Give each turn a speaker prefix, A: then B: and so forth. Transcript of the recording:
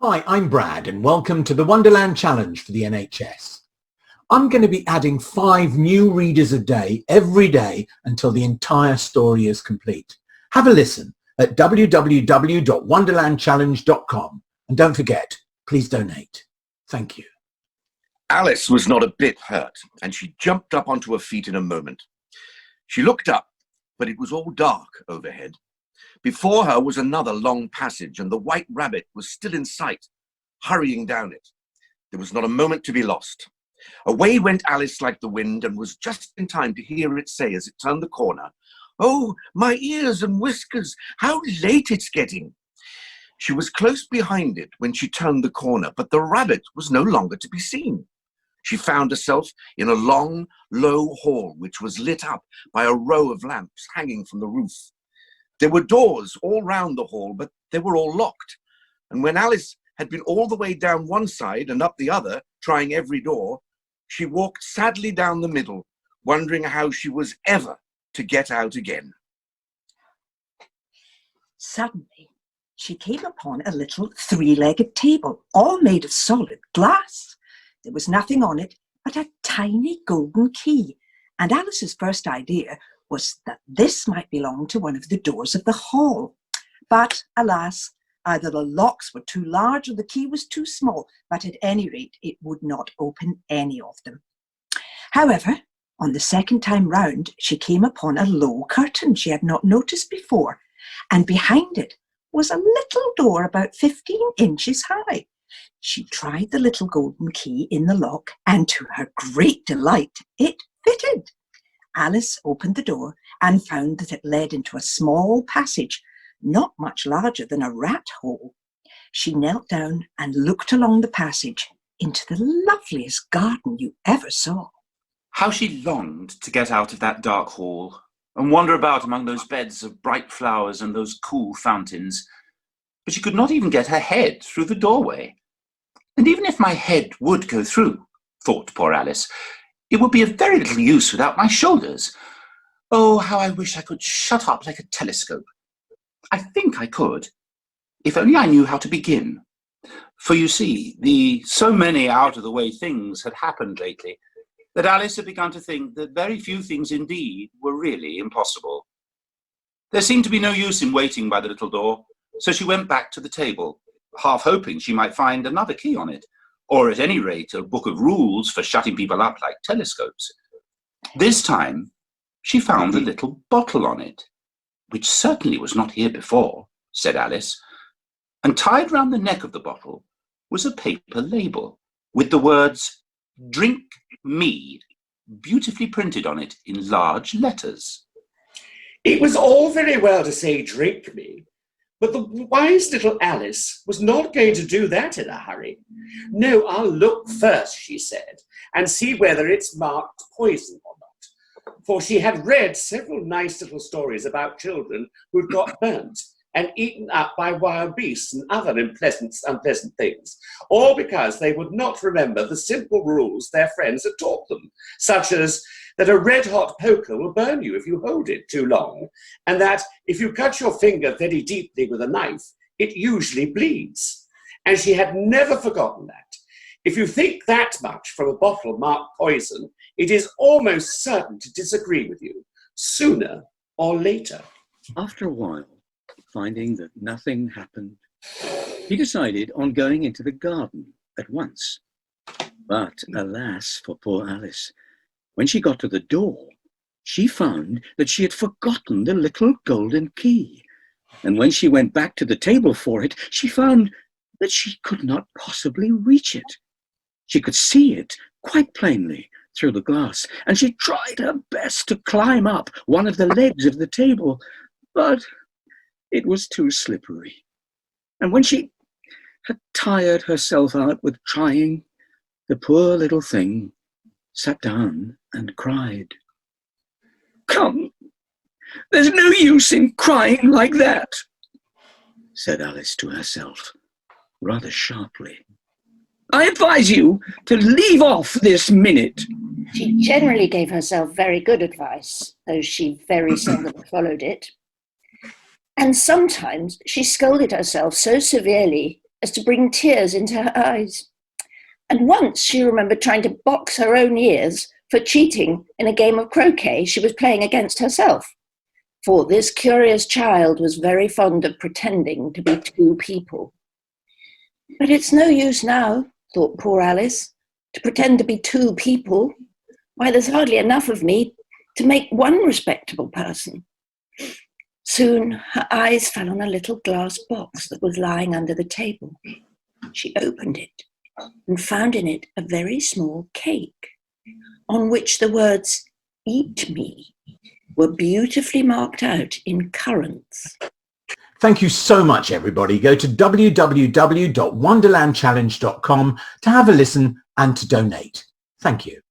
A: Hi, I'm Brad and welcome to the Wonderland Challenge for the NHS. I'm going to be adding 5 new readers a day every day until the entire story is complete. Have a listen at www.wonderlandchallenge.com and don't forget, please donate. Thank you.
B: Alice was not a bit hurt and she jumped up onto her feet in a moment. She looked up, but it was all dark overhead. Before her was another long passage, and the white rabbit was still in sight, hurrying down it. There was not a moment to be lost. Away went Alice like the wind, and was just in time to hear it say as it turned the corner, "Oh, my ears and whiskers, how late it's getting." She was close behind it when she turned the corner, but the rabbit was no longer to be seen. She found herself in a long, low hall, which was lit up by a row of lamps hanging from the roof. There were doors all round the hall, but they were all locked. And when Alice had been all the way down one side and up the other, trying every door, she walked sadly down the middle, wondering how she was ever to get out again.
C: Suddenly, she came upon a little 3-legged table, all made of solid glass. There was nothing on it but a tiny golden key, and Alice's first idea was that this might belong to one of the doors of the hall. But, alas, either the locks were too large or the key was too small, but at any rate it would not open any of them. However, on the second time round, she came upon a low curtain she had not noticed before, and behind it was a little door about 15 inches high. She tried the little golden key in the lock, and to her great delight, it fitted. Alice opened the door and found that it led into a small passage, not much larger than a rat hole. She knelt down and looked along the passage into the loveliest garden you ever saw.
D: How she longed to get out of that dark hall and wander about among those beds of bright flowers and those cool fountains. But she could not even get her head through the doorway. And even if my head would go through, thought poor Alice, it would be of very little use without my shoulders. Oh, how I wish I could shut up like a telescope. I think I could, if only I knew how to begin. For you see, so many out-of-the-way things had happened lately that Alice had begun to think that very few things indeed were really impossible. There seemed to be no use in waiting by the little door, so she went back to the table, half hoping she might find another key on it, or at any rate a book of rules for shutting people up like telescopes. This time she found a little bottle on it, which certainly was not here before, said Alice, and tied round the neck of the bottle was a paper label with the words "Drink Me" beautifully printed on it in large letters.
E: It was all very well to say "drink me," but the wise little Alice was not going to do that in a hurry. "No, I'll look first," she said, "and see whether it's marked poison or not." For she had read several nice little stories about children who'd got burnt and eaten up by wild beasts and other unpleasant things, all because they would not remember the simple rules their friends had taught them, such as that a red-hot poker will burn you if you hold it too long, and that if you cut your finger very deeply with a knife, it usually bleeds. And she had never forgotten that. If you think that much from a bottle marked poison, it is almost certain to disagree with you, sooner or later.
F: After a while, finding that nothing happened, he decided on going into the garden at once. But alas for poor Alice, when she got to the door, she found that she had forgotten the little golden key. And when she went back to the table for it, she found that she could not possibly reach it. She could see it quite plainly through the glass, and she tried her best to climb up one of the legs of the table, but it was too slippery. And when she had tired herself out with trying, the poor little thing sat down and cried. "Come, there's no use in crying like that," said Alice to herself, rather sharply. "I advise you to leave off this minute."
G: She generally gave herself very good advice, though she very seldom followed it. And sometimes she scolded herself so severely as to bring tears into her eyes. And once she remembered trying to box her own ears for cheating in a game of croquet she was playing against herself. For this curious child was very fond of pretending to be two people. But it's no use now, thought poor Alice, to pretend to be two people. Why, there's hardly enough of me to make one respectable person. Soon her eyes fell on a little glass box that was lying under the table. She opened it and found in it a very small cake, on which the words, "Eat me," were beautifully marked out in currants.
A: Thank you so much, everybody. Go to www.wonderlandchallenge.com to have a listen and to donate. Thank you.